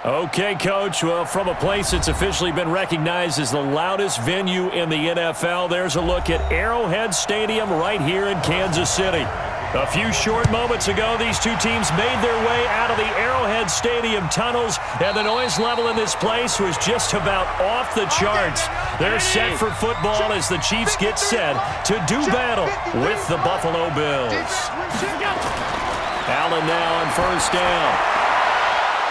Okay, Coach. Well, from a place that's officially been recognized as the loudest venue in the NFL, there's a look at Arrowhead Stadium right here in Kansas City. A few short moments ago, these two teams made their way out of the Arrowhead Stadium tunnels, and the noise level in this place was just about off the charts. They're set for football as the Chiefs get set to do battle with the Buffalo Bills. Allen now on first down.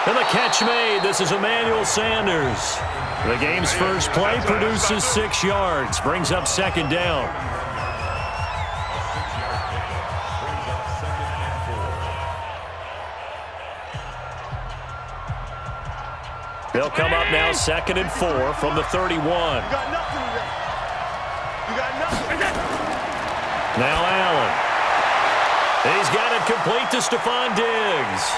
And the catch made. This is Emmanuel Sanders. The game's first play produces 6 yards, brings up second down. They'll come up now 2nd and 4 from the 31. Now Allen. He's got it complete to Stephon Diggs.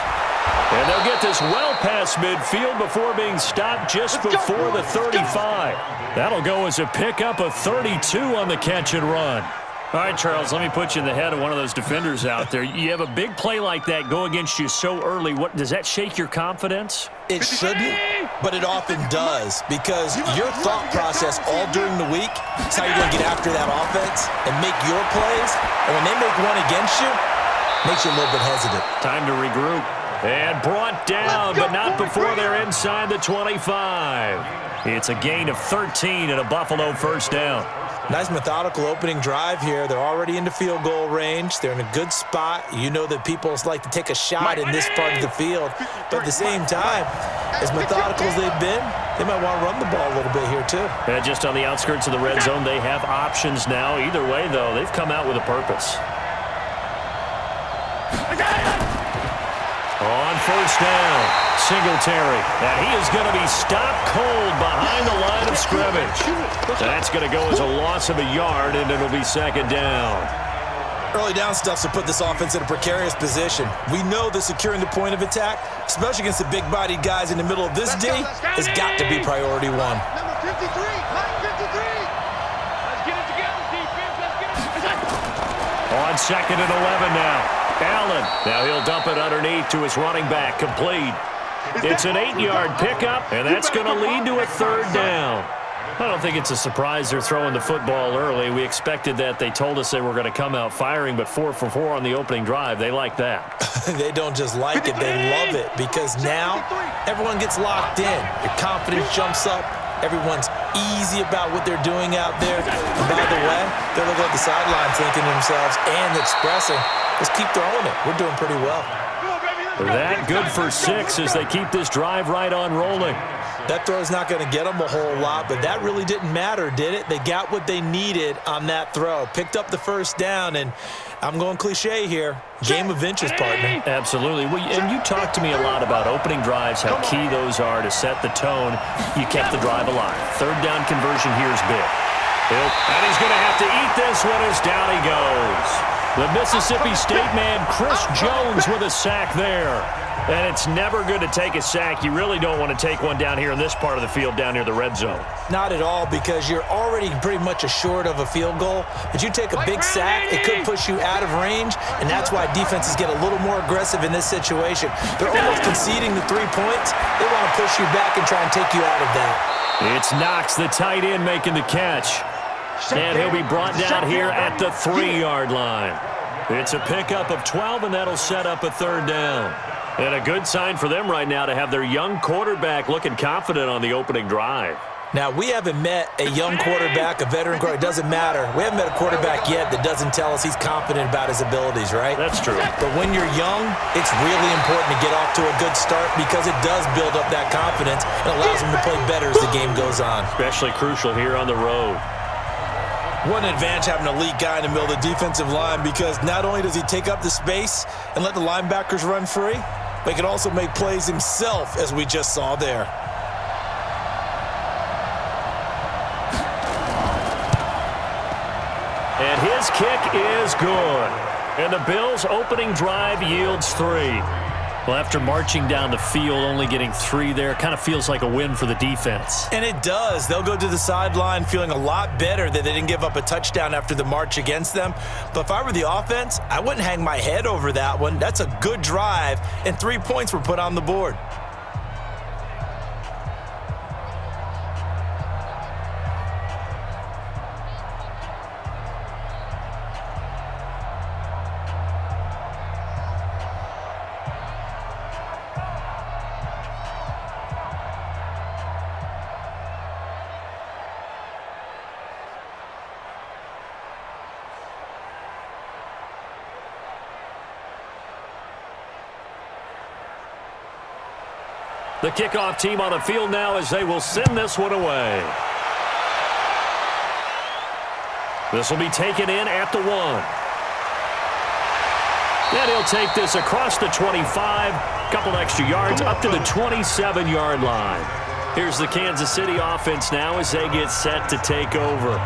And they'll get this well past midfield before being stopped just before the 35. That'll go as a pickup of 32 on the catch and run. All right, Charles, let me put you in the head of one of those defenders out there. You have a big play like that go against you so early. What does that shake your confidence? It shouldn't, but it often does, because your thought process all during the week is how you're going to get after that offense and make your plays. And when they make one against you, it makes you a little bit hesitant. Time to regroup. And brought down, but not before they're inside the 25. It's a gain of 13 and a Buffalo first down. Nice methodical opening drive here. They're already into field goal range. They're in a good spot. You know that people like to take a shot in this part of the field. But at the same time, as methodical as they've been, they might want to run the ball a little bit here too. And just on the outskirts of the red zone, they have options now. Either way, though, they've come out with a purpose. On first down, Singletary. And he is going to be stopped cold behind the line of scrimmage. That's going to go as a loss of a yard, and it'll be second down. Early down stuff to put this offense in a precarious position. We know that securing the point of attack, especially against the big-bodied guys in the middle of this D, has got to be priority one. Number 53, line 53. Let's get it together, defense. Let's get it together. On 2nd and 11 now. Allen. Now he'll dump it underneath to his running back. Complete. It's an 8-yard pickup, and that's going to lead to a third down. I don't think it's a surprise they're throwing the football early. We expected that. They told us they were going to come out firing, but 4 for 4 on the opening drive. They like that. They don't just like it, they love it, because now everyone gets locked in. Your confidence jumps up. Everyone's easy about what they're doing out there. And by the way, they're looking at the sideline thinking to themselves and expressing, let's keep throwing it. We're doing pretty well. That good for 6 as they keep this drive right on rolling. That throw's not going to get them a whole lot, but that really didn't matter, did it? They got what they needed on that throw. Picked up the first down, and I'm going cliche here. Game of inches, partner. Absolutely. Well, and you talked to me a lot about opening drives, how key those are to set the tone. You kept the drive alive. Third down conversion here is big. And he's going to have to eat this one as down he goes. The Mississippi State man, Chris Jones, with a sack there. And it's never good to take a sack. You really don't want to take one down here in this part of the field down near the red zone. Not at all, because you're already pretty much assured of a field goal. But you take a big sack, it could push you out of range, and that's why defenses get a little more aggressive in this situation. They're almost conceding the 3 points. They want to push you back and try and take you out of that. It's Knox, the tight end, making the catch. And he'll be brought down here at the 3-yard line. It's a pickup of 12, and that'll set up a third down. And a good sign for them right now to have their young quarterback looking confident on the opening drive. Now, we haven't met a young quarterback, a veteran quarterback. It doesn't matter. We haven't met a quarterback yet that doesn't tell us he's confident about his abilities, right? That's true. But when you're young, it's really important to get off to a good start because it does build up that confidence and allows them to play better as the game goes on. Especially crucial here on the road. What an advantage having an elite guy in the middle of the defensive line, because not only does he take up the space and let the linebackers run free, but he can also make plays himself, as we just saw there. And his kick is good. And the Bills' opening drive yields 3. Well, after marching down the field, only getting 3 there, kind of feels like a win for the defense. And it does. They'll go to the sideline feeling a lot better that they didn't give up a touchdown after the march against them. But if I were the offense, I wouldn't hang my head over that one. That's a good drive, and 3 points were put on the board. The kickoff team on the field now as they will send this one away. This will be taken in at the 1. And he'll take this across the 25, couple extra yards up to the 27-yard line. Here's the Kansas City offense now as they get set to take over.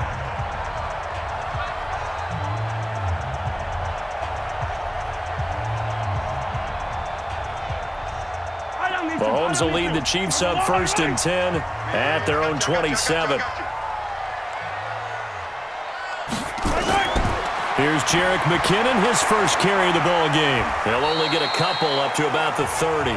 Mahomes will lead the Chiefs up 1st and 10 at their own 27. Here's Jerick McKinnon, his first carry of the ball game. He'll only get a couple up to about the 30.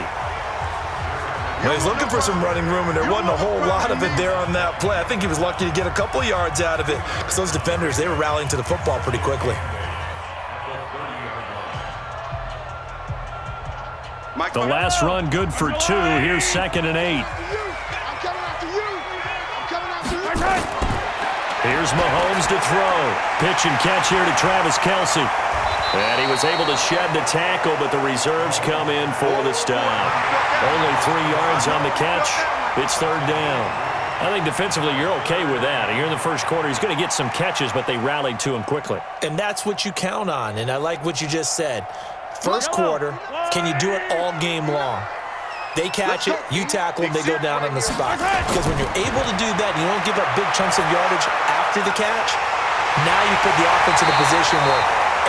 Well, he's looking for some running room, and there wasn't a whole lot of it there on that play. I think he was lucky to get a couple yards out of it because those defenders, they were rallying to the football pretty quickly. The last run good for 2. Here's 2nd and 8. Here's Mahomes to throw. Pitch and catch here to Travis Kelce. And he was able to shed the tackle, but the reserves come in for the stop. Only 3 yards on the catch. It's 3rd down. I think defensively you're okay with that. Here in the first quarter, he's going to get some catches, but they rallied to him quickly. And that's what you count on, and I like what you just said. First quarter, can you do it all game long? They catch it, you tackle them, they go down on the spot. Because when you're able to do that, you don't give up big chunks of yardage after the catch, now you put the offense in a position where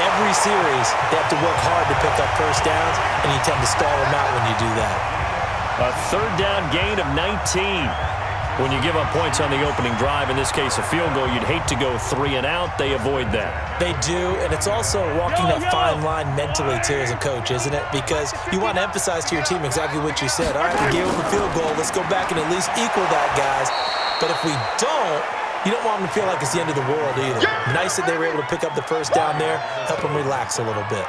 every series they have to work hard to pick up first downs, and you tend to stall them out when you do that. A 3rd down gain of 19. When you give up points on the opening drive, in this case a field goal, you'd hate to go 3 and out. They avoid that. They do, and it's also walking that fine line mentally, too, as a coach, isn't it? Because you want to emphasize to your team exactly what you said. All right, we gave up a field goal. Let's go back and at least equal that, guys. But if we don't, you don't want them to feel like it's the end of the world either. Nice that they were able to pick up the first down there, help them relax a little bit.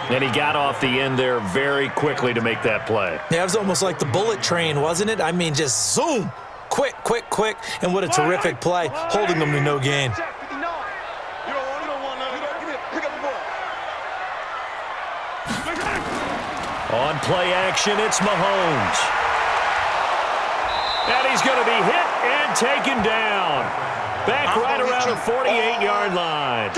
And he got off the end there very quickly to make that play. Yeah, it was almost like the bullet train, wasn't it? I mean, just zoom. Quick, quick, quick. And what a terrific play, holding them to no gain. On play action, it's Mahomes. And he's going to be hit and taken down. Back right around the 48-yard line.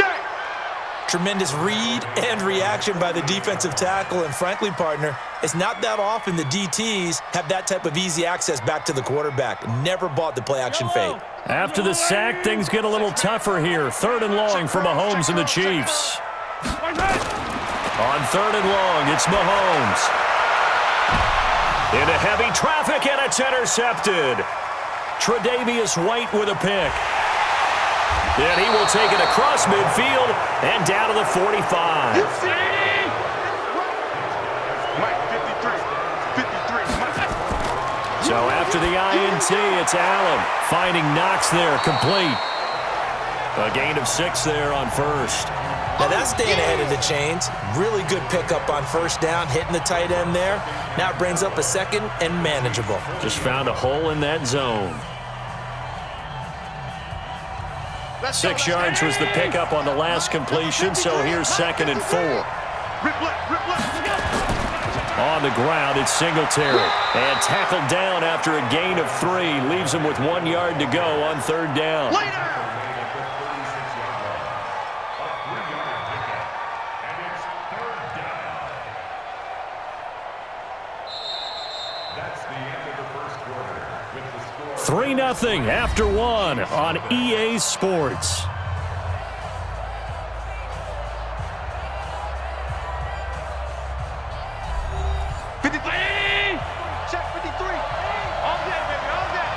Tremendous read and reaction by the defensive tackle. And frankly, partner, it's not that often the DTs have that type of easy access back to the quarterback. Never bought the play-action fade. After the sack, things get a little tougher here. 3rd and long for Mahomes and the Chiefs. On 3rd and long, it's Mahomes. Into heavy traffic, and it's intercepted. Tre'Davious White with a pick. And he will take it across midfield and down to the 45. So after the INT, it's Allen finding Knox there, complete. A gain of 6 there on 1st. Now that's staying ahead of the chains. Really good pickup on 1st down, hitting the tight end there. Now it brings up a 2nd and manageable. Just found a hole in that zone. 6 yards was the pickup on the last completion, so here's 2nd and 4. On the ground, it's Singletary. And tackled down after a gain of 3. Leaves him with 1 yard to go on 3rd down. That's the end of the first quarter with the score 3-0 after 1 on EA Sports. Check 53. All day, baby, all day.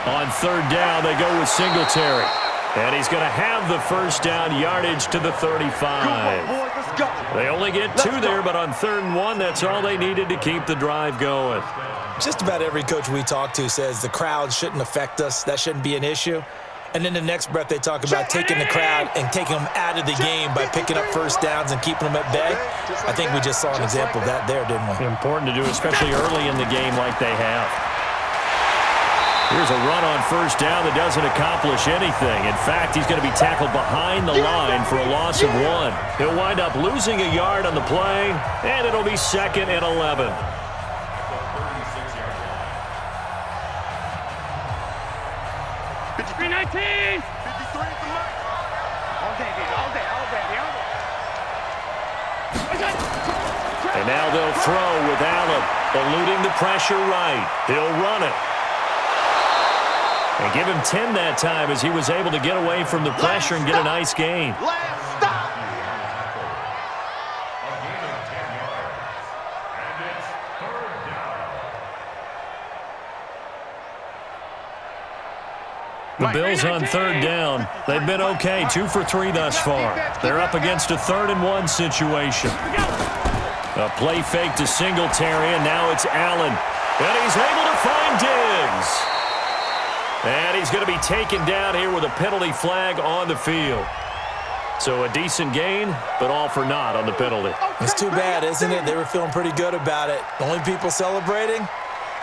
On 3rd down, they go with Singletary. And he's going to have the 1st down, yardage to the 35. Come on, boys, let's go. They only get 2 there, but on 3rd and 1, that's all they needed to keep the drive going. Just about every coach we talk to says the crowd shouldn't affect us. That shouldn't be an issue. And then the next breath they talk about taking the crowd and taking them out of the game by picking up 1st downs and keeping them at bay. I think we just saw an example of that there, didn't we? Important to do, especially early in the game like they have. Here's a run on first down that doesn't accomplish anything. In fact, he's going to be tackled behind the line for a loss of 1. He'll wind up losing a yard on the play, and it'll be 2nd and 11. And now they'll throw with Allen, eluding the pressure right. He'll run it. And give him 10 that time as he was able to get away from the pressure and get a nice gain. Last stop. A gain of 10 yards. And it's 3rd down. The Bills on 3rd down. They've been okay, 2 for 3 thus far. They're up against a 3rd and 1 situation. A play fake to Singletary, and now it's Allen. And he's able to find Diggs. And he's going to be taken down here with a penalty flag on the field. So a decent gain, but all for naught on the penalty. It's too bad, isn't it? They were feeling pretty good about it. The only people celebrating,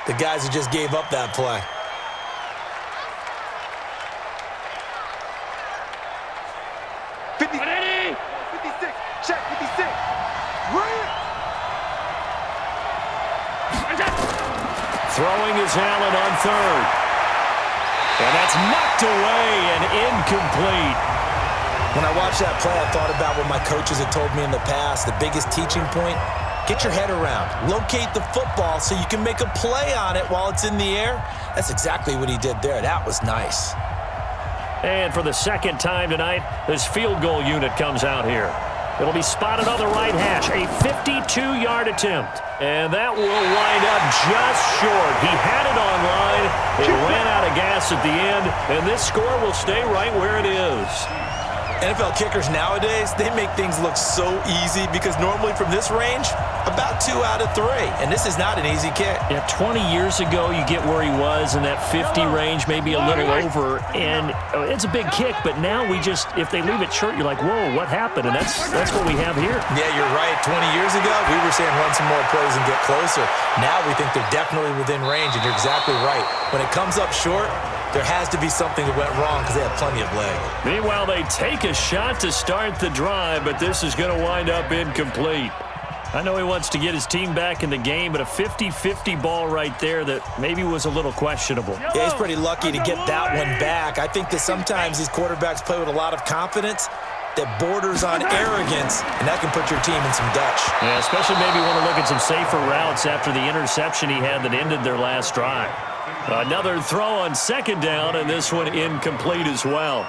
the guys who just gave up that play. Throwing is Allen on 3rd. And that's knocked away and incomplete. When I watched that play, I thought about what my coaches had told me in the past. The biggest teaching point, get your head around. Locate the football so you can make a play on it while it's in the air. That's exactly what he did there. That was nice. And for the 2nd time tonight, this field goal unit comes out here. It'll be spotted on the right hash, a 52-yard attempt. And that will wind up just short. He had it on line. It ran out of gas at the end, and this score will stay right where it is. NFL kickers nowadays, they make things look so easy because normally from this range, about 2 out of 3. And this is not an easy kick. Yeah, 20 years ago, you get where he was in that 50 range, maybe a little over, and it's a big kick, but now we just, if they leave it short, you're like, whoa, what happened? And that's what we have here. Yeah, you're right. 20 years ago, we were saying run some more plays and get closer. Now we think they're definitely within range, and you're exactly right. When it comes up short, there has to be something that went wrong because they have plenty of leg. Meanwhile, they take a shot to start the drive, but this is going to wind up incomplete. I know he wants to get his team back in the game, but a 50-50 ball right there that maybe was a little questionable. Yeah, he's pretty lucky to get that one back. I think that sometimes these quarterbacks play with a lot of confidence that borders on arrogance, and that can put your team in some Dutch. Yeah, especially maybe want to look at some safer routes after the interception he had that ended their last drive. Another throw on 2nd down, and this one incomplete as well.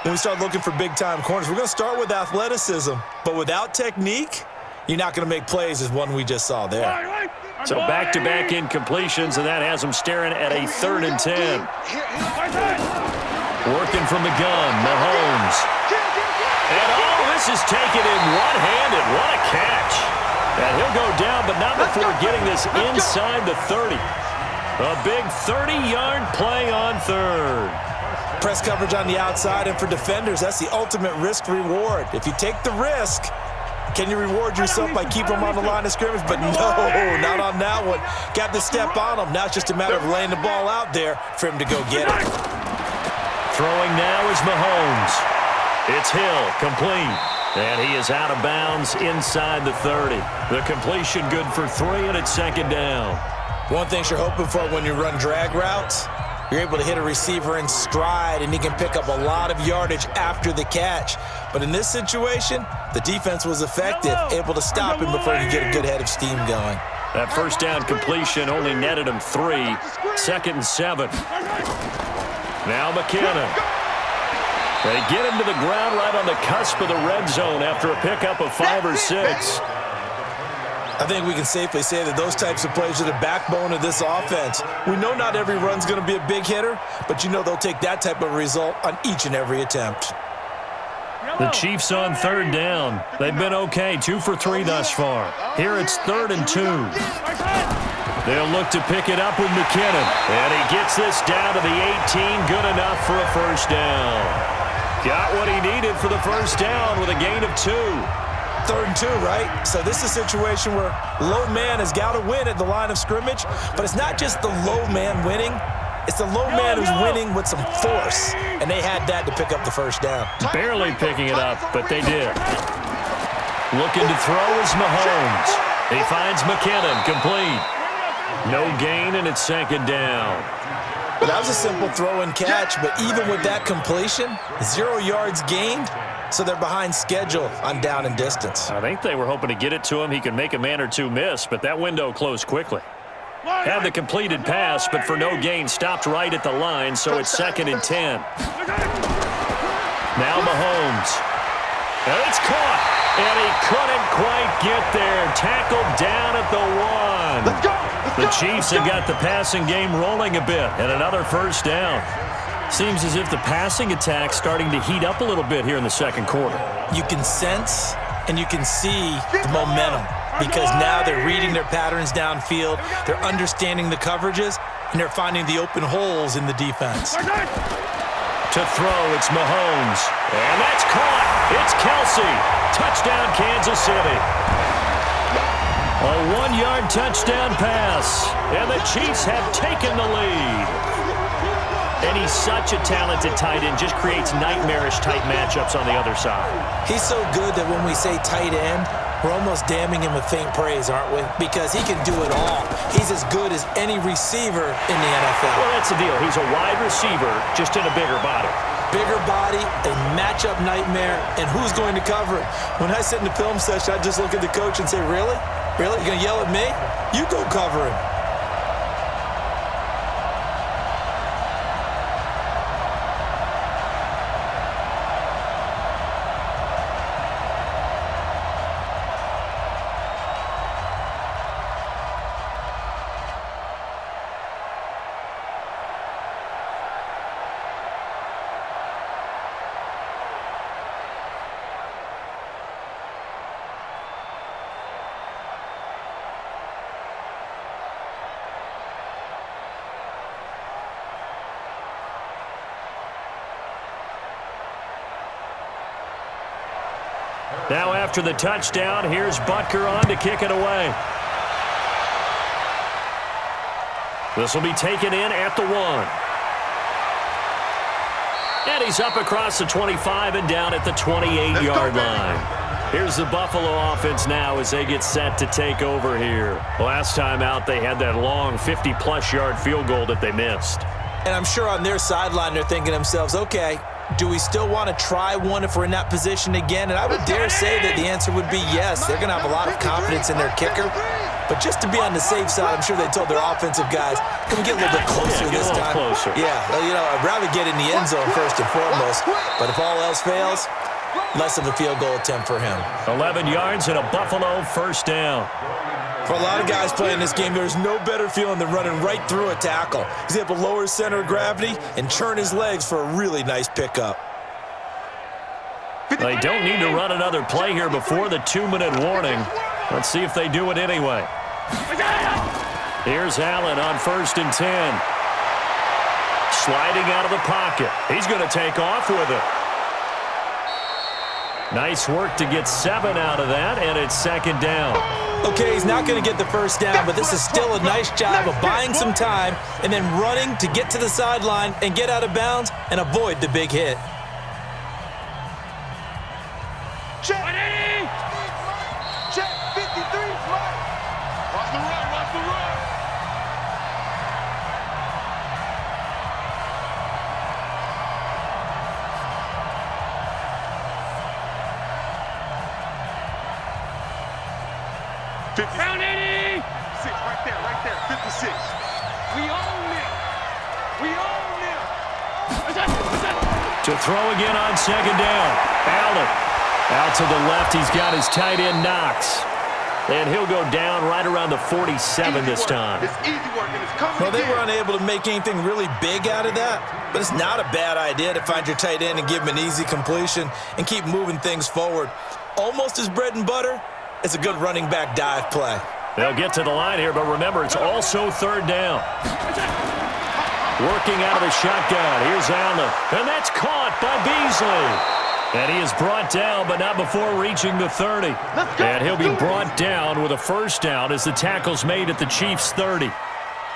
When we start looking for big-time corners, we're going to start with athleticism, but without technique, you're not going to make plays as one we just saw there. So back-to-back incompletions, and that has them staring at a 3rd and 10. Working from the gun, Mahomes. And this is taken in one-handed. What a catch. And he'll go down, but not before getting this inside the 30. A big 30-yard play on 3rd. Press coverage on the outside, and for defenders, that's the ultimate risk-reward. If you take the risk, can you reward yourself by keeping them on the line of scrimmage? But no, not on that one. Got to step on them. Now it's just a matter of laying the ball out there for him to go get it. Throwing now is Mahomes. It's Hill, complete. And he is out of bounds inside the 30. The completion good for 3, and it's 2nd down. One thing you're hoping for when you run drag routes, you're able to hit a receiver in stride, and he can pick up a lot of yardage after the catch. But in this situation, the defense was effective, able to stop him before he could get a good head of steam going. That first down completion only netted him 3. 2nd and 7. Now McKinnon. They get him to the ground right on the cusp of the red zone after a pickup of 5 or 6. I think we can safely say that those types of plays are the backbone of this offense. We know not every run's going to be a big hitter, but you know they'll take that type of result on each and every attempt. The Chiefs on 3rd down. They've been okay, 2 for 3 thus far. Here it's 3rd and 2. They'll look to pick it up with McKinnon. And he gets this down to the 18, good enough for a first down. Got what he needed for the first down with a gain of 2. 3rd and 2, right? So this is a situation where low man has got to win at the line of scrimmage, but it's not just the low man winning. It's the low man who's winning with some force, and they had that to pick up the first down. Barely picking it up, but they did. Looking to throw is Mahomes. He finds McKinnon, complete. No gain, and it's second down. That was a simple throw and catch, but even with that completion, 0 yards gained, so they're behind schedule on down and distance. I think they were hoping to get it to him. He could make a man or two miss, but that window closed quickly. Had the completed pass, but for no gain, stopped right at the line, so it's 2nd and 10. Now Mahomes. And it's caught, and he couldn't quite get there. Tackled down at the 1. Let's go. The Chiefs have got the passing game rolling a bit, and another first down. Seems as if the passing attack's starting to heat up a little bit here in the second quarter. You can sense and you can see the momentum because now they're reading their patterns downfield, they're understanding the coverages, and they're finding the open holes in the defense. To throw, it's Mahomes. And that's caught. It's Kelsey. Touchdown, Kansas City. A 1-yard touchdown pass. And the Chiefs have taken the lead. And he's such a talented tight end, just creates nightmarish-type matchups on the other side. He's so good that when we say tight end, we're almost damning him with faint praise, aren't we? Because he can do it all. He's as good as any receiver in the NFL. Well, that's the deal. He's a wide receiver, just in a bigger body. Bigger body, a matchup nightmare, and who's going to cover it? When I sit in the film session, I just look at the coach and say, really? Really? You're going to yell at me? You go cover him. Now after the touchdown, here's Butker on to kick it away. This will be taken in at the 1. And he's up across the 25 and down at the 28-yard line. Here's the Buffalo offense now as they get set to take over here. Last time out, they had that long 50-plus yard field goal that they missed. And I'm sure on their sideline they're thinking to themselves, okay, do we still want to try one if we're in that position again? And I would dare say that the answer would be yes. They're going to have a lot of confidence in their kicker. But just to be on the safe side, I'm sure they told their offensive guys, can we get a little bit closer this time? Closer. Yeah, well, you know, I'd rather get in the end zone first and foremost. But if all else fails, less of a field goal attempt for him. 11 yards and a Buffalo first down. For a lot of guys playing this game, there's no better feeling than running right through a tackle. He's able to lower his center of gravity and churn his legs for a really nice pickup. They don't need to run another play here before the 2-minute warning. Let's see if they do it anyway. Here's Allen on 1st and 10. Sliding out of the pocket. He's going to take off with it. Nice work to get 7 out of that, and it's 2nd down. Okay, he's not going to get the first down, but this is still a nice job of buying some time and then running to get to the sideline and get out of bounds and avoid the big hit. Check. 53. Watch the run. Watch the run. Round 80. 6 right there. 56. We own it. To throw again on 2nd down. Allen out to the left. He's got his tight end Knox. And he'll go down right around the 47 this time. It's easy work, and it's coming. Well, they were unable to make anything really big out of that, but it's not a bad idea to find your tight end and give him an easy completion and keep moving things forward. Almost as bread and butter. It's a good running back dive play. They'll get to the line here, but remember, it's also 3rd down. Working out of the shotgun. Here's Allen. And that's caught by Beasley. And he is brought down, but not before reaching the 30. And he'll be brought down with a first down as the tackle's made at the Chiefs' 30.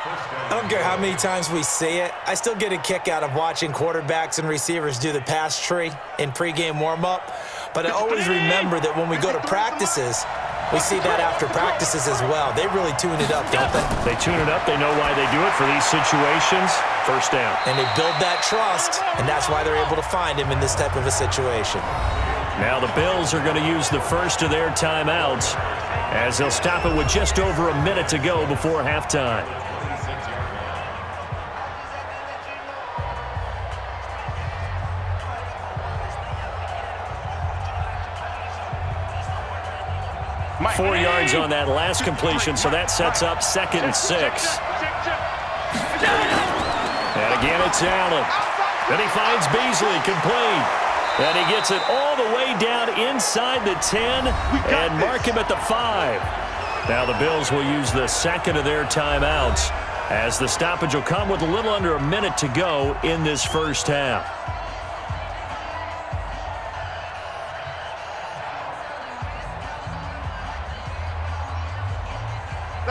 I don't care how many times we see it. I still get a kick out of watching quarterbacks and receivers do the pass tree in pregame warm-up. But I always remember that when we go to practices, we see that after practices as well. They really tune it up, don't they? They tune it up. They know why they do it for these situations. First down. And they build that trust, and that's why they're able to find him in this type of a situation. Now the Bills are going to use the first of their timeouts as they'll stop it with just over a minute to go before halftime. Four yards on that last completion, so that sets up 2nd and 6. And again, it's Allen. Then he finds Beasley, complete. And he gets it all the way down inside the 10 and mark him at the 5. Now the Bills will use the second of their timeouts as the stoppage will come with a little under a minute to go in this first half.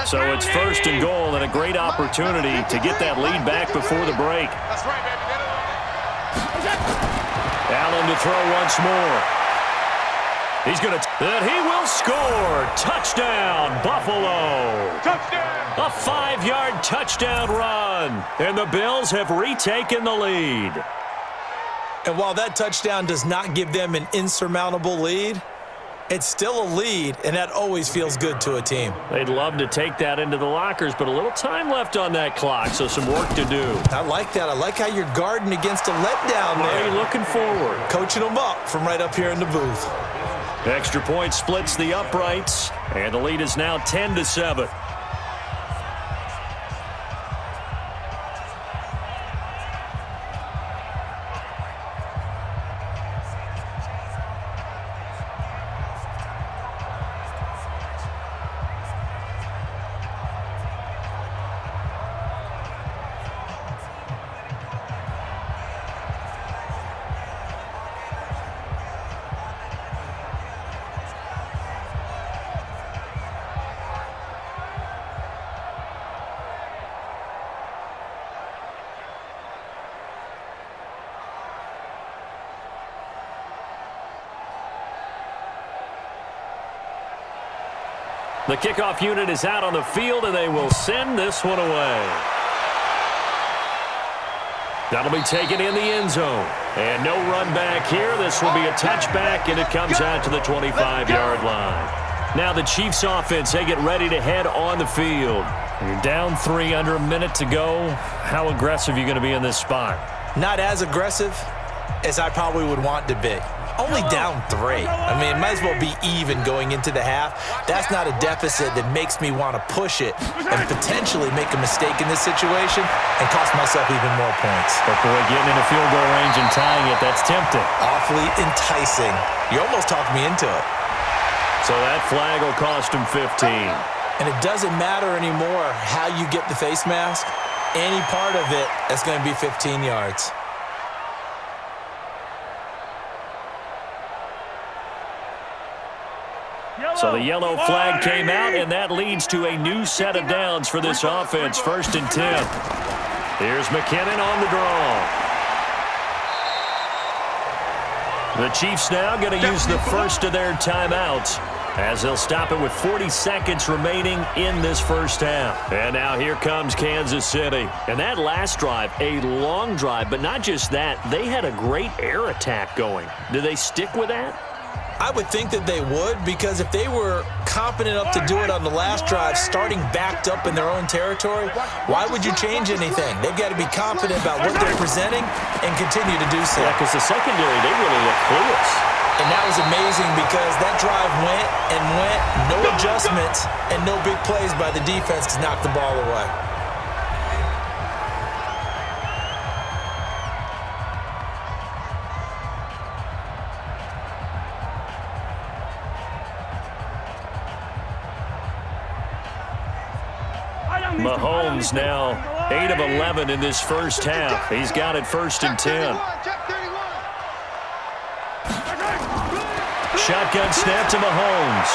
So it's 1st and goal and a great opportunity to get that lead back before the break. That's right, baby. Allen to throw once more. He's going to, and he will score. Touchdown, Buffalo. Touchdown. A 5-yard touchdown run. And the Bills have retaken the lead. And while that touchdown does not give them an insurmountable lead, it's still a lead, and that always feels good to a team. They'd love to take that into the lockers, but a little time left on that clock, so some work to do. I like that. I like how you're guarding against a letdown there. Are you looking forward? Coaching them up from right up here in the booth. Extra point splits the uprights, and the lead is now 10-7. The kickoff unit is out on the field, and they will send this one away. That'll be taken in the end zone. And no run back here. This will be a touchback, and it comes out to the 25-yard line. Now the Chiefs offense, they get ready to head on the field. You're down 3, under a minute to go. How aggressive are you going to be in this spot? Not as aggressive as I probably would want to be. Only down 3. I mean, it might as well be even going into the half. That's not a deficit that makes me want to push it and potentially make a mistake in this situation and cost myself even more points. But boy, getting into field goal range and tying it, that's tempting. Awfully enticing. You almost talked me into it. So that flag will cost him 15. And it doesn't matter anymore how you get the face mask. Any part of it, that's going to be 15 yards. So the yellow flag came out, and that leads to a new set of downs for this offense. 1st and 10. Here's McKinnon on the draw. The Chiefs now going to use the first of their timeouts as they'll stop it with 40 seconds remaining in this first half. And now here comes Kansas City. And that last drive, a long drive, but not just that. They had a great air attack going. Do they stick with that? I would think that they would, because if they were competent enough to do it on the last drive, starting backed up in their own territory, why would you change anything? They've got to be confident about what they're presenting and continue to do so. Yeah, because the secondary, they really look clueless. And that was amazing because that drive went and went, no adjustments, and no big plays by the defense to knock the ball away. Mahomes now 8 of 11 in this first half. He's got it 1st and 10. Shotgun snap to Mahomes.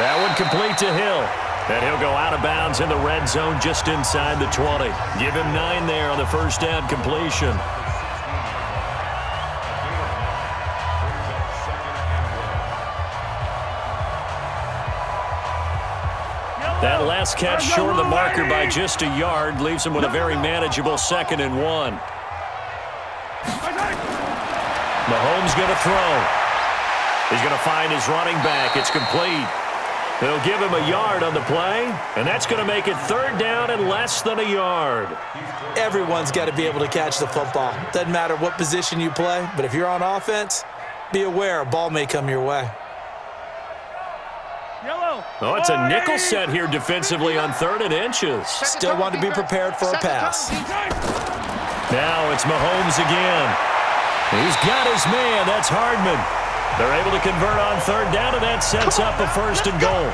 That one complete to Hill. And he'll go out of bounds in the red zone just inside the 20. Give him 9 there on the first down completion. That last catch short of the marker by just a yard leaves him with a very manageable 2nd and 1. Mahomes going to throw. He's going to find his running back. It's complete. They'll give him a yard on the play, and that's going to make it 3rd down and less than a yard. Everyone's got to be able to catch the football. Doesn't matter what position you play, but if you're on offense, be aware a ball may come your way. Oh, it's a nickel set here defensively on 3rd and inches. Still want to be prepared for a pass. Now it's Mahomes again. He's got his man. That's Hardman. They're able to convert on 3rd down, and that sets up a 1st and goal.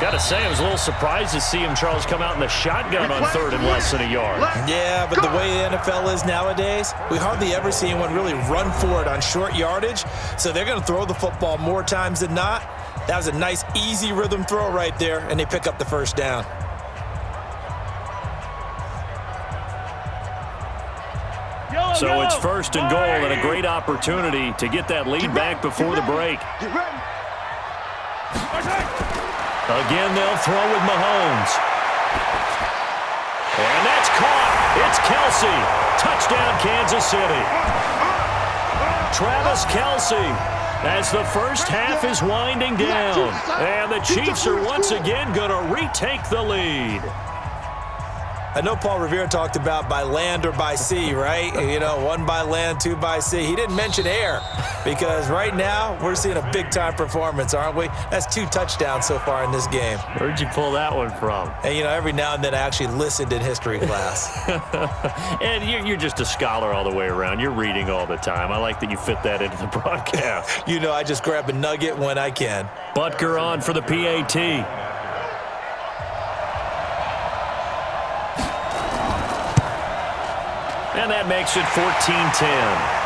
Got to say, I was a little surprised to see him, Charles, come out in the shotgun on 3rd and less than a yard. Yeah, but the way the NFL is nowadays, we hardly ever see anyone really run for it on short yardage, so they're going to throw the football more times than not. That was a nice, easy rhythm throw right there, and they pick up the 1st down. So it's 1st and goal and a great opportunity to get that lead back before the break. Again, they'll throw with Mahomes. And that's caught. It's Kelsey. Touchdown, Kansas City. Travis Kelsey. As the first half is winding down. And the Chiefs are once again going to retake the lead. I know Paul Revere talked about by land or by sea, right? You know, 1 by land, 2 by sea. He didn't mention air because right now we're seeing a big-time performance, aren't we? That's 2 touchdowns so far in this game. Where'd you pull that one from? And, you know, every now and then I actually listened in history class. And you're just a scholar all the way around. You're reading all the time. I like that you fit that into the broadcast. You know, I just grab a nugget when I can. Butker on for the PAT. And that makes it 14-10.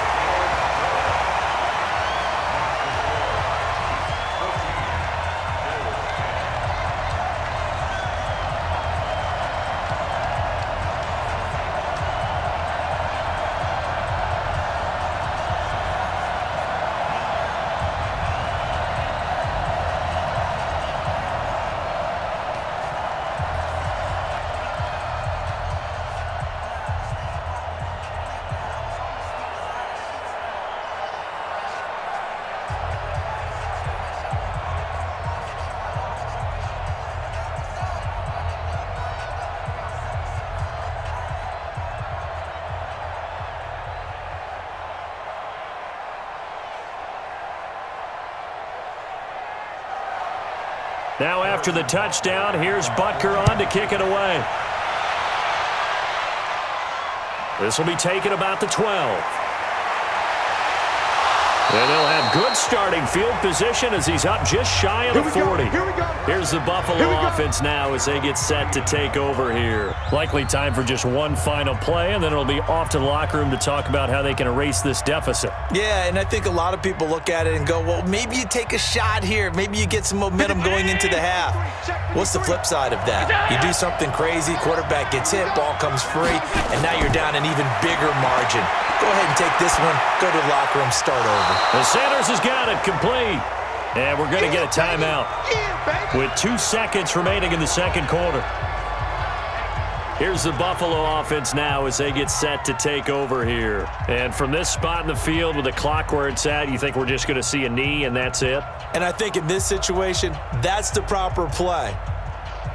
Now after the touchdown, here's Butker on to kick it away. This will be taken about the 12. And they'll have good starting field position as he's up just shy of the 40. Here's the Buffalo offense now as they get set to take over here. Likely time for just one final play, and then it'll be off to the locker room to talk about how they can erase this deficit. Yeah, and I think a lot of people look at it and go, well, maybe you take a shot here. Maybe you get some momentum going into the half. What's the flip side of that? You do something crazy, quarterback gets hit, ball comes free, and now you're down an even bigger margin. Go ahead and take this one, go to the locker room, start over. The Sanders has got it complete. And we're going to get a timeout with 2 seconds remaining in the second quarter. Here's the Buffalo offense now as they get set to take over here. And from this spot in the field with the clock where it's at, you think we're just going to see a knee and that's it? And I think in this situation, that's the proper play.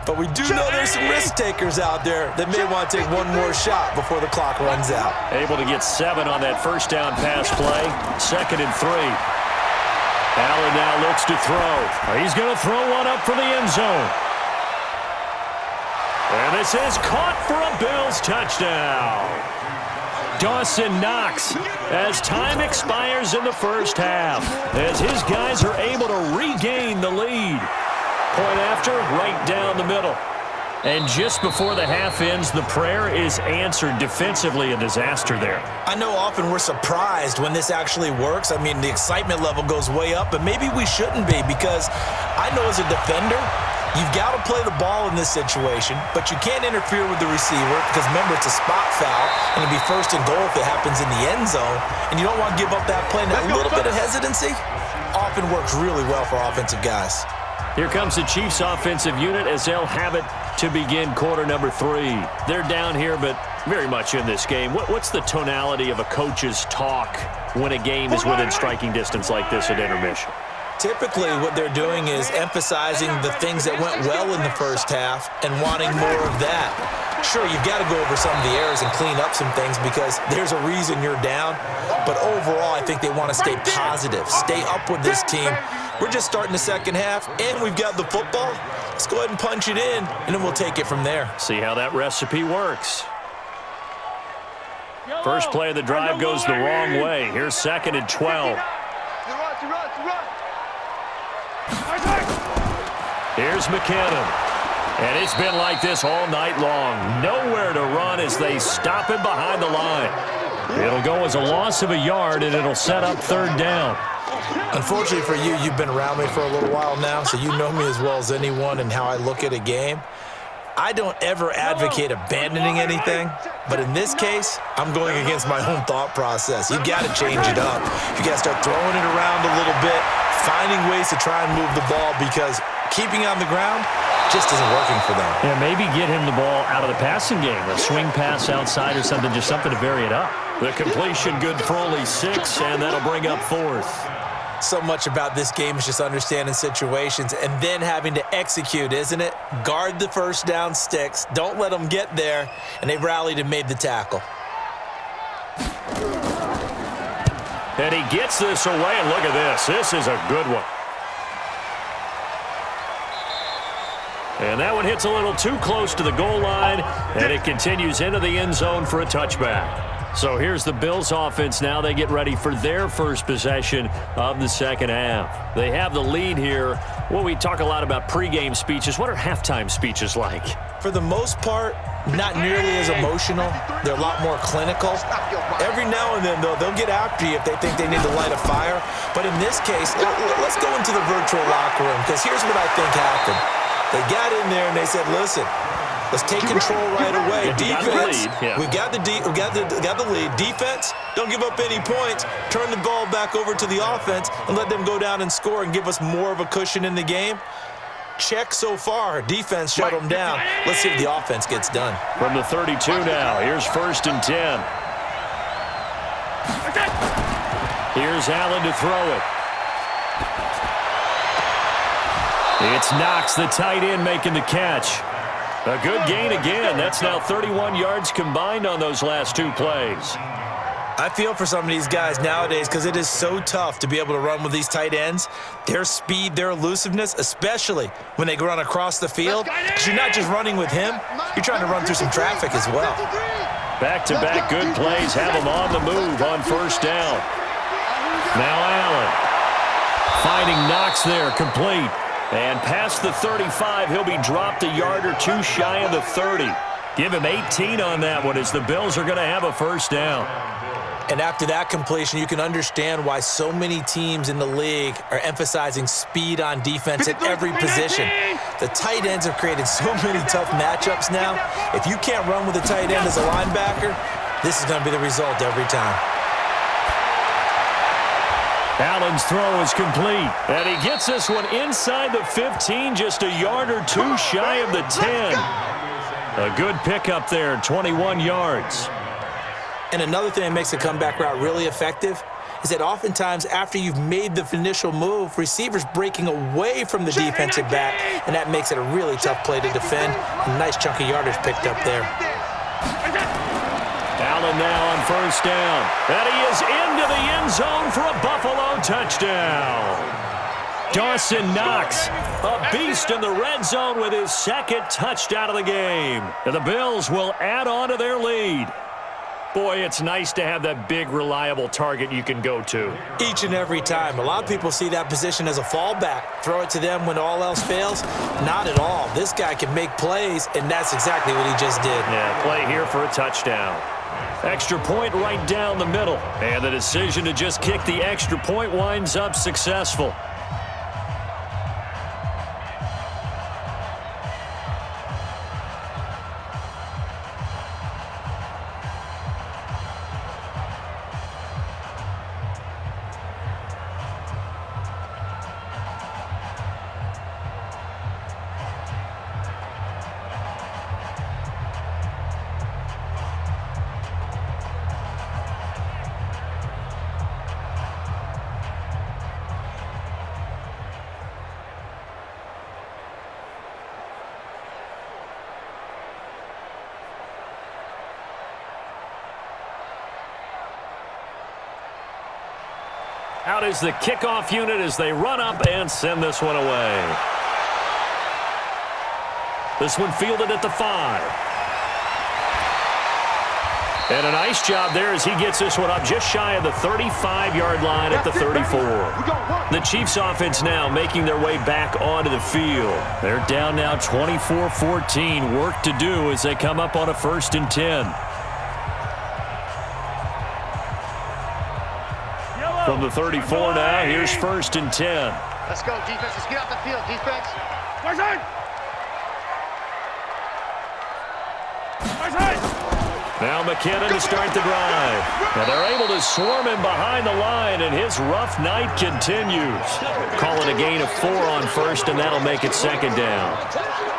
But we do know there's some risk takers out there that may want to take one more shot before the clock runs out. Able to get 7 on that first down pass play. 2nd and 3. Allen now looks to throw. He's going to throw one up for the end zone. And this is caught for a Bills touchdown. Dawson Knox as time expires in the first half as his guys are able to regain the lead. Point after, right down the middle. And just before the half ends, the prayer is answered. Defensively, a disaster there. I know often we're surprised when this actually works. I mean, the excitement level goes way up, but maybe we shouldn't be because I know as a defender, You've got to play the ball in this situation, but you can't interfere with the receiver because, remember, it's a spot foul, and it'll be first and goal if it happens in the end zone, and you don't want to give up that play. And a little bit of hesitancy often works really well for offensive guys. Here comes the Chiefs offensive unit as they'll have it to begin quarter number 3. They're down here, but very much in this game. What's the tonality of a coach's talk when a game is within striking distance like this at intermission? Typically, what they're doing is emphasizing the things that went well in the first half and wanting more of that. Sure, you've got to go over some of the errors and clean up some things because there's a reason you're down. But overall, I think they want to stay positive, stay up with this team. We're just starting the second half, and we've got the football. Let's go ahead and punch it in, and then we'll take it from there. See how that recipe works. First play of the drive goes the wrong way. Here's 2nd and 12. Here's McKinnon. And it's been like this all night long. Nowhere to run as they stop him behind the line. It'll go as a loss of a yard, and it'll set up 3rd down. Unfortunately for you, you've been around me for a little while now, so you know me as well as anyone and how I look at a game. I don't ever advocate abandoning anything, but in this case, I'm going against my own thought process. You got to change it up. You got to start throwing it around a little bit, finding ways to try and move the ball because keeping on the ground just isn't working for them. Yeah, maybe get him the ball out of the passing game, a swing pass outside or something, just something to vary it up. The completion good for only 6, and that'll bring up 4th. So much about this game is just understanding situations and then having to execute, isn't it? Guard the first down sticks. Don't let them get there. And they rallied and made the tackle. And he gets this away, and look at this. This is a good one. And that one hits a little too close to the goal line, and it continues into the end zone for a touchback. So here's the Bills offense now. They get ready for their first possession of the second half. They have the lead here. Well, we talk a lot about pregame speeches. What are halftime speeches like? For the most part, not nearly as emotional. They're a lot more clinical. Every now and then, though, they'll get after you if they think they need to light a fire. But in this case, let's go into the virtual locker room because here's what I think happened. They got in there and they said, listen, let's take control right away. Defense, we got the lead. Defense, don't give up any points. Turn the ball back over to the offense and let them go down and score and give us more of a cushion in the game. Check so far. Defense shut them down. Let's see if the offense gets done. From the 32 now, here's 1st and 10. Here's Allen to throw it. It's Knox, the tight end, making the catch. A good gain again. That's now 31 yards combined on those last 2 plays. I feel for some of these guys nowadays because it is so tough to be able to run with these tight ends. Their speed, their elusiveness, especially when they run across the field. Because you're not just running with him, you're trying to run through some traffic as well. Back-to-back good plays have them on the move on 1st down. Now Allen finding Knox there, complete. And past the 35, he'll be dropped a yard or 2 shy of the 30. Give him 18 on that one as the Bills are going to have a 1st down. And after that completion, you can understand why so many teams in the league are emphasizing speed on defense at every position. The tight ends have created so many tough matchups now. If you can't run with a tight end as a linebacker, this is going to be the result every time. Allen's throw is complete, and he gets this one inside the 15, just a yard or 2 shy of the 10. A good pickup there, 21 yards. And another thing that makes the comeback route really effective is that oftentimes after you've made the initial move, receivers breaking away from the defensive back, and that makes it a really tough play to defend. A nice chunk of yardage picked up there. Allen now on 1st down. And he is into the end zone for a Buffalo touchdown. Dawson Knox, a beast in the red zone with his 2nd touchdown of the game. And the Bills will add on to their lead. Boy, it's nice to have that big, reliable target you can go to. Each and every time. A lot of people see that position as a fallback. Throw it to them when all else fails. Not at all. This guy can make plays, and that's exactly what he just did. Yeah, play here for a touchdown. Extra point right down the middle. And the decision to just kick the extra point winds up successful. Out is the kickoff unit as they run up and send this one away. This one fielded at the 5. And a nice job there as he gets this one up just shy of the 35-yard line at the 34. The Chiefs offense now making their way back onto the field. They're down now 24-14. Work to do as they come up on a 1st and 10. From the 34 now, here's 1st and 10. Let's go, defense. Let's get off the field, defense. Now McKinnon to start the drive. And they're able to swarm him behind the line, and his rough night continues. Calling a gain of 4 on 1st, and that'll make it 2nd down.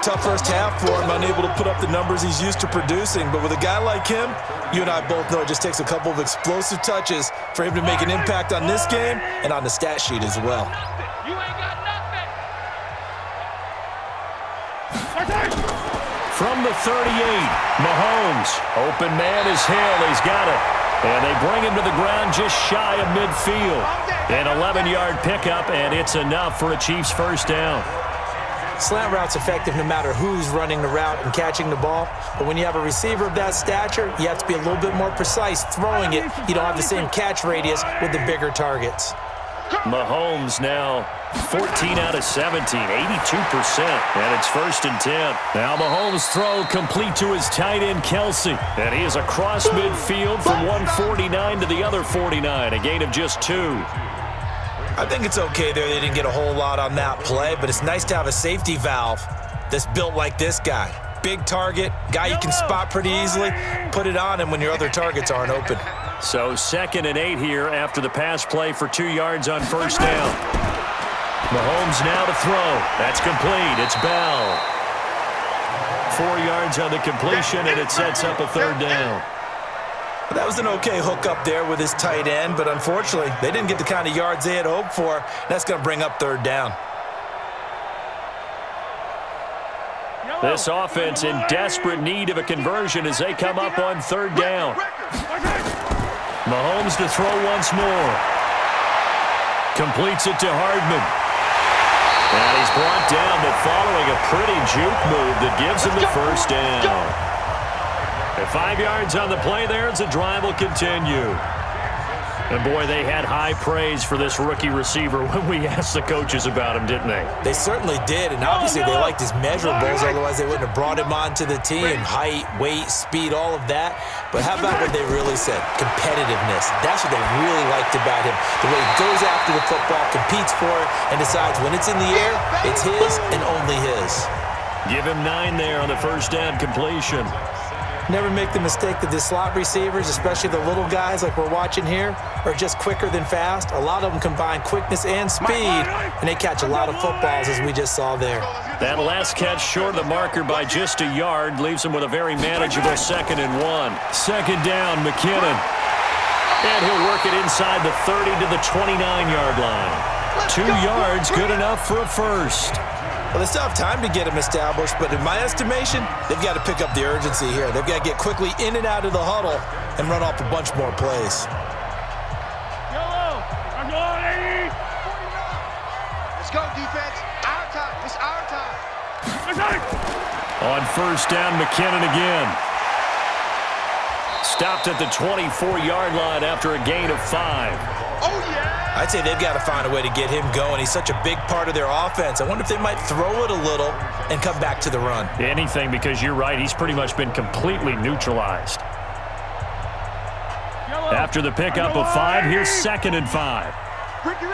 Tough first half for him, unable to put up the numbers he's used to producing. But with a guy like him, you and I both know it just takes a couple of explosive touches for him to make an impact on this game and on the stat sheet as well. You ain't got nothing. From the 38, Mahomes. Open man is Hill. He's got it. And they bring him to the ground just shy of midfield. An 11-yard pickup, and it's enough for a Chiefs 1st down. Slant route's effective no matter who's running the route and catching the ball. But when you have a receiver of that stature, you have to be a little bit more precise throwing it. You don't have the same catch radius with the bigger targets. Mahomes now 14 out of 17, 82%. And it's 1st and 10. Now Mahomes' throw complete to his tight end, Kelsey. And he is across midfield from 149 to the other 49, a gain of just 2. I think it's okay there. They didn't get a whole lot on that play, but it's nice to have a safety valve that's built like this guy. Big target, guy you can spot pretty easily. Put it on him when your other targets aren't open. So 2nd and 8 here after the pass play for 2 yards on 1st down. Mahomes now to throw. That's complete. It's Bell. 4 yards on the completion, and it sets up a 3rd down. That was an okay hookup there with his tight end, but unfortunately, they didn't get the kind of yards they had hoped for. That's going to bring up 3rd down. This offense in desperate need of a conversion as they come up on 3rd down. Mahomes to throw once more. Completes it to Hardman. And he's brought down, but following a pretty juke move that gives him the 1st down. At 5 yards on the play there as the drive will continue. And, boy, they had high praise for this rookie receiver when we asked the coaches about him, didn't they? They certainly did, and obviously they liked his measurables, otherwise they wouldn't have brought him onto the team. Height, weight, speed, all of that. But how about what they really said? Competitiveness. That's what they really liked about him. The way he goes after the football, competes for it, and decides when it's in the air, it's his and only his. Give him 9 there on the 1st down completion. Never make the mistake that the slot receivers, especially the little guys like we're watching here, are just quicker than fast. A lot of them combine quickness and speed, and they catch a lot of footballs, as we just saw there. That last catch short of the marker by just a yard leaves him with a very manageable 2nd and 1. 2nd down, McKinnon. And he'll work it inside the 30 to the 29-yard line. 2 yards, good enough for a 1st. Well, they still have time to get him established, but in my estimation, they've got to pick up the urgency here. They've got to get quickly in and out of the huddle and run off a bunch more plays. Let's go, defense. Our time. It's our time. On 1st down, McKinnon again. Stopped at the 24-yard line after a gain of 5. Oh, yeah. I'd say they've got to find a way to get him going. He's such a big part of their offense. I wonder if they might throw it a little and come back to the run. Anything, because you're right. He's pretty much been completely neutralized. After the pickup of 5, here's 2nd and 5. Ricky.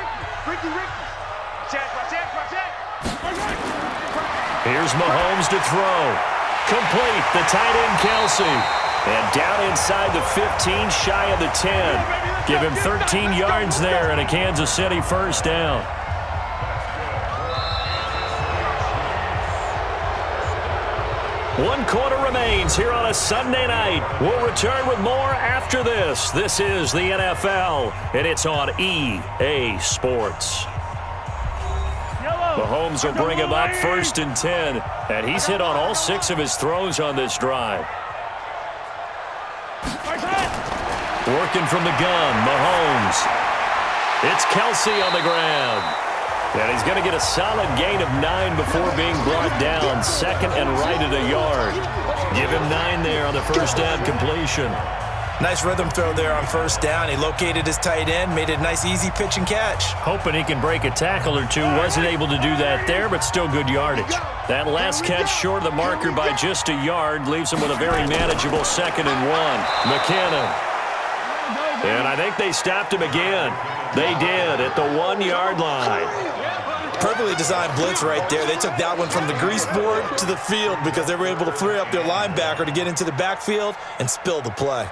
Here's Mahomes to throw. Complete. The tight end, Kelsey. And down inside the 15, shy of the 10. Give him 13 yards there and a Kansas City 1st down. One quarter remains here on a Sunday night. We'll return with more after this. This is the NFL, and it's on EA Sports. Mahomes will bring him up 1st and 10, and he's hit on all 6 of his throws on this drive. Working from the gun, Mahomes. It's Kelsey on the ground. And he's going to get a solid gain of 9 before being brought down. Second and right at a yard. Give him 9 there on the first down completion. Nice rhythm throw there on first down. He located his tight end, made it a nice easy pitch and catch. Hoping he can break a tackle or two. Wasn't able to do that there, but still good yardage. That last catch short of the marker by just a yard leaves him with a very manageable 2nd and 1. McKinnon. And I think they stopped him again. They did at the 1-yard line. Perfectly designed blitz right there. They took that one from the grease board to the field because they were able to free up their linebacker to get into the backfield and spill the play.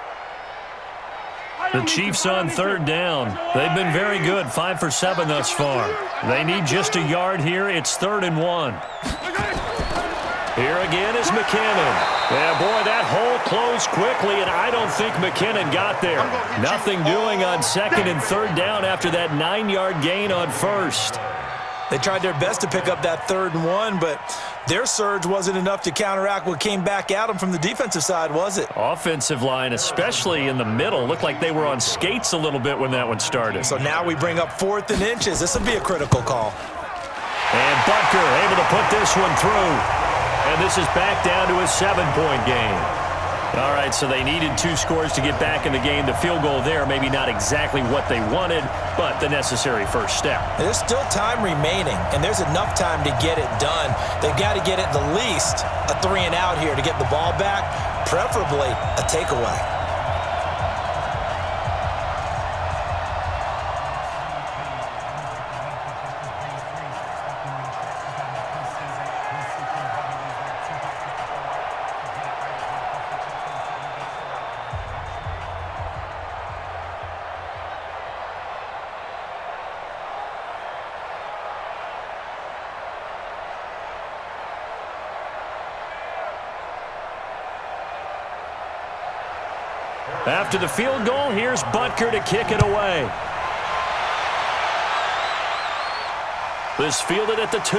The Chiefs on 3rd down. They've been very good, 5 for 7 thus far. They need just a yard here. It's 3rd and 1. Here again is McKinnon. Yeah, boy, that hole closed quickly, and I don't think McKinnon got there. Nothing doing on 2nd and 3rd down after that 9-yard gain on 1st. They tried their best to pick up that 3rd and 1, but their surge wasn't enough to counteract what came back at them from the defensive side, was it? Offensive line, especially in the middle, looked like they were on skates a little bit when that one started. So now we bring up 4th and inches. This will be a critical call. And Butker able to put this one through. And this is back down to a 7-point game. All right, so they needed 2 scores to get back in the game. The field goal there, maybe not exactly what they wanted, but the necessary first step. There's still time remaining, and there's enough time to get it done. They've got to get at the least a 3-and-out here to get the ball back, preferably a takeaway. After the field goal, here's Butker to kick it away. This fielded at the 2.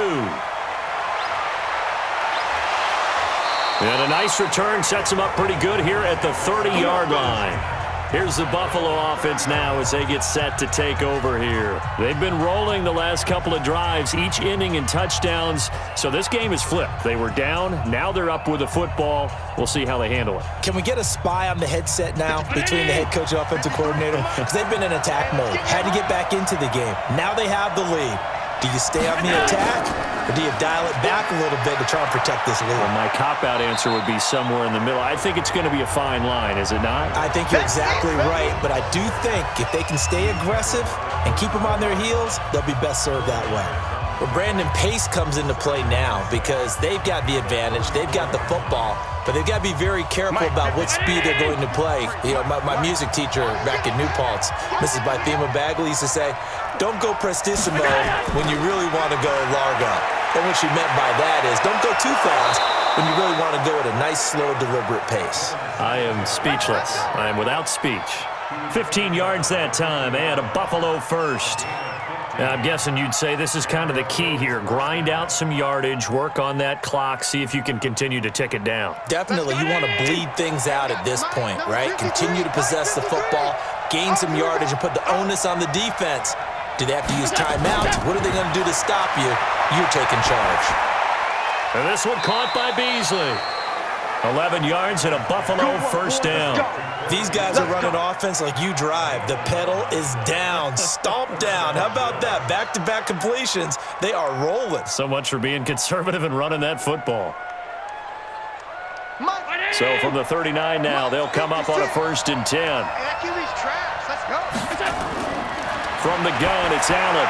And a nice return sets him up pretty good here at the 30-yard line. Here's the Buffalo offense now as they get set to take over here. They've been rolling the last couple of drives, each inning in touchdowns. So this game is flipped. They were down. Now they're up with the football. We'll see how they handle it. Can we get a spy on the headset now between the head coach and offensive coordinator? Because they've been in attack mode. Had to get back into the game. Now they have the lead. Do you stay on the attack, or do you dial it back a little bit to try and protect this lead? Well, my cop-out answer would be somewhere in the middle. I think it's going to be a fine line, is it not? I think you're exactly right, but I do think if they can stay aggressive and keep them on their heels, they'll be best served that way. Well, Brandon, pace comes into play now because they've got the advantage. They've got the football, but they've got to be very careful about what speed they're going to play. You know, my music teacher back in New Paltz, Mrs. Bythema Bagley, used to say, don't go prestissimo when you really want to go largo. And what she meant by that is don't go too fast when you really want to go at a nice, slow, deliberate pace. I am speechless. I am without speech. 15 yards that time and a Buffalo first. Now, I'm guessing you'd say this is kind of the key here. Grind out some yardage, work on that clock, see if you can continue to tick it down. Definitely. You want to bleed things out at this point, right? Continue to possess the football, gain some yardage, and put the onus on the defense. Do they have to use timeouts? What are they going to do to stop you? You're taking charge. And this one caught by Beasley. 11 yards and a Buffalo first down. These guys are running offense like you drive. The pedal is down, stomped down. How about that? Back-to-back completions. They are rolling. So much for being conservative and running that football. So from the 39 now, they'll come up on a 1st and 10. Let's go. From the gun, it's Allen.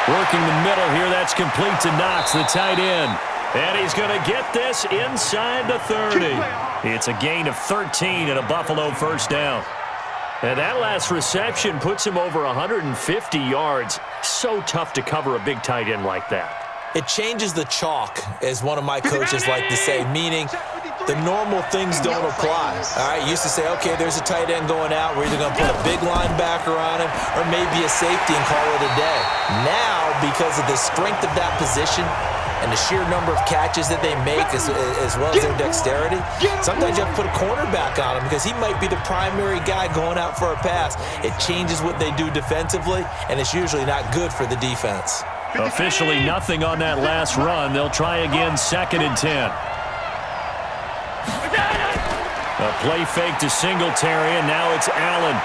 Working the middle here, that's complete to Knox, the tight end. And he's going to get this inside the 30. It's a gain of 13 and a Buffalo first down. And that last reception puts him over 150 yards. So tough to cover a big tight end like that. It changes the chalk, as one of my coaches like to say, meaning the normal things don't apply. All right, used to say, okay, there's a tight end going out. We're either going to put a big linebacker on him or maybe a safety and call it a day. Now, because of the strength of that position, and the sheer number of catches that they make as well as their dexterity, sometimes you have to put a cornerback on him because he might be the primary guy going out for a pass. It changes what they do defensively, and it's usually not good for the defense. Officially nothing on that last run. They'll try again, 2nd and 10. A play fake to Singletary, and now it's Allen.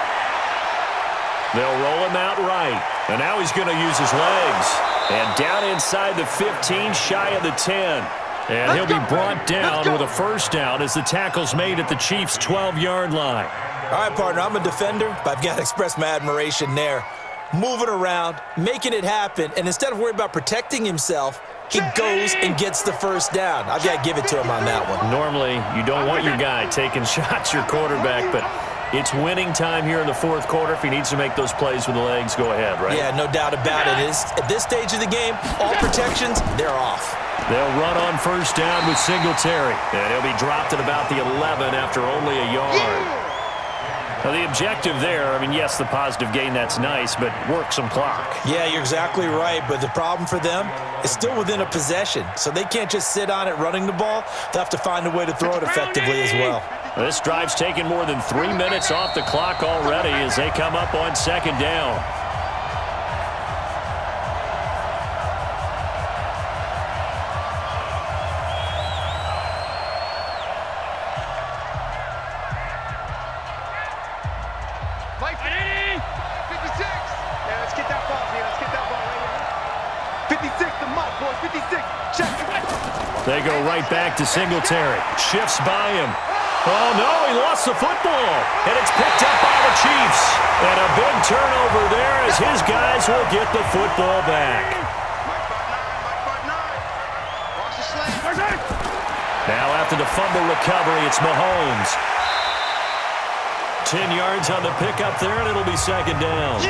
They'll roll him out right, and now he's going to use his legs. And down inside the 15, shy of the 10. And he'll be brought down with a first down as the tackle's made at the Chiefs' 12-yard line. All right, partner, I'm a defender, but I've got to express my admiration there. Moving around, making it happen, and instead of worrying about protecting himself, he goes and gets the first down. I've got to give it to him on that one. Normally, you don't want your guy taking shots, your quarterback, but it's winning time here in the fourth quarter. If he needs to make those plays with the legs, go ahead, right? Yeah, no doubt about it. At this stage of the game, all protections, they're off. They'll run on first down with Singletary, and he'll be dropped at about the 11 after only a yard. Now, the objective there, I mean, yes, the positive gain, that's nice, but work some clock. Yeah, you're exactly right, but the problem for them is still within a possession, so they can't just sit on it running the ball. They'll have to find a way to throw it effectively as well. This drive's taken more than 3 minutes off the clock already as they come up on 2nd down. They go right back to Singletary. Shifts by him. Oh, no, he lost the football. And it's picked up by the Chiefs. And a big turnover there as his guys will get the football back. Now after the fumble recovery, it's Mahomes. 10 yards on the pickup there, and it'll be 2nd down.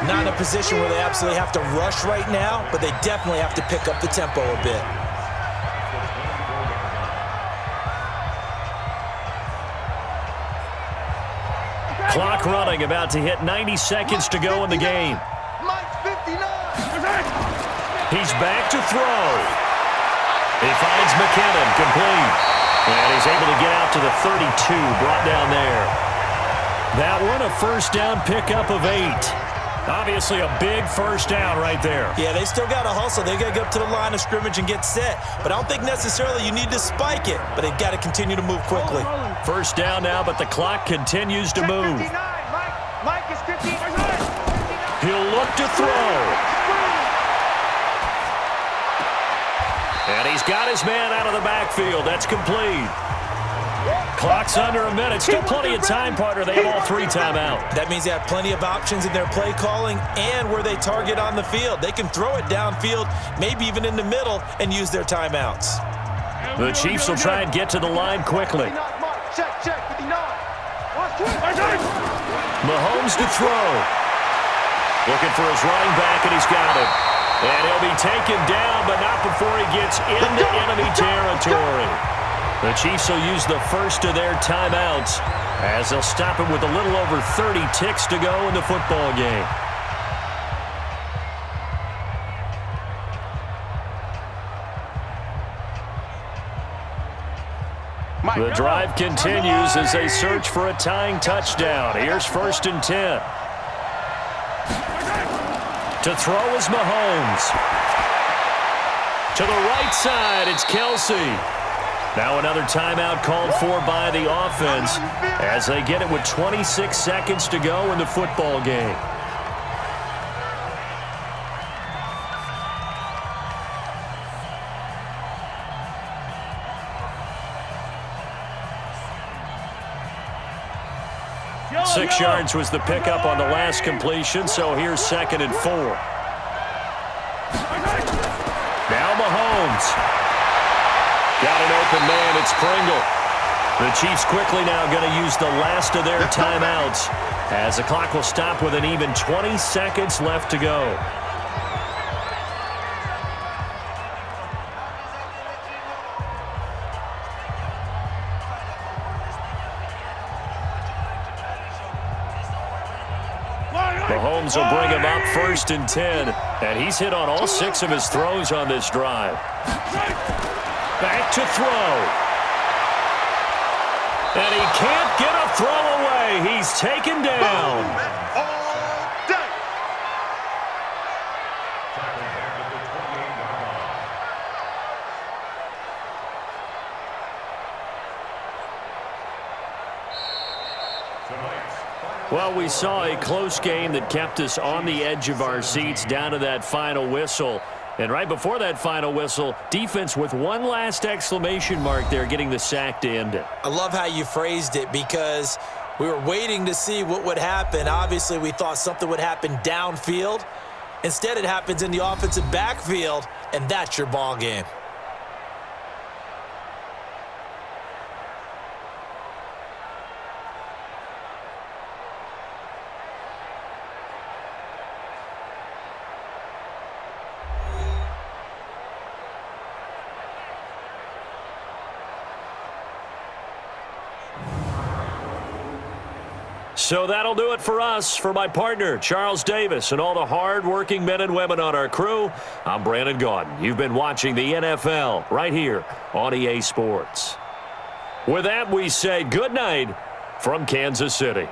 Not in a position where they absolutely have to rush right now, but they definitely have to pick up the tempo a bit. Clock running, about to hit 90 seconds to go in the game. He's back to throw. He finds McKinnon, complete. And he's able to get out to the 32, brought down there. That one, a first down pickup of 8. Obviously a big first down right there. Yeah, they still got to hustle. They got to get up to the line of scrimmage and get set. But I don't think necessarily you need to spike it, but they've got to continue to move quickly. First down now, but the clock continues to move. Mike is 15. He'll look to throw. And he's got his man out of the backfield. That's complete. Clock's under a minute. Still plenty of time, partner. They have all 3 timeouts. That means they have plenty of options in their play calling and where they target on the field. They can throw it downfield, maybe even in the middle, and use their timeouts. The Chiefs will try and get to the line quickly. Check, 59. Mahomes to throw. Looking for his running back, and he's got him. And he'll be taken down, but not before he gets into enemy territory. The Chiefs will use the first of their timeouts as they'll stop him with a little over 30 ticks to go in the football game. The drive continues as they search for a tying touchdown. Here's 1st and 10. To throw is Mahomes. To the right side, it's Kelsey. Now another timeout called for by the offense as they get it with 26 seconds to go in the football game. Six yards was the pickup on the last completion, so here's 2nd and 4. Now Mahomes. Got an open man, it's Pringle. The Chiefs quickly now going to use the last of their timeouts as the clock will stop with an even 20 seconds left to go. Mahomes will bring him up 1st and 10. And he's hit on all 6 of his throws on this drive. Back to throw. And he can't get a throw away. He's taken down. All day. Well, we saw a close game that kept us on the edge of our seats down to that final whistle. And right before that final whistle, defense with one last exclamation mark there, getting the sack to end it. I love how you phrased it because we were waiting to see what would happen. Obviously, we thought something would happen downfield. Instead, it happens in the offensive backfield, and that's your ball game. So that'll do it for us. For my partner, Charles Davis, and all the hard-working men and women on our crew, I'm Brandon Gaudin. You've been watching the NFL right here on EA Sports. With that, we say good night from Kansas City.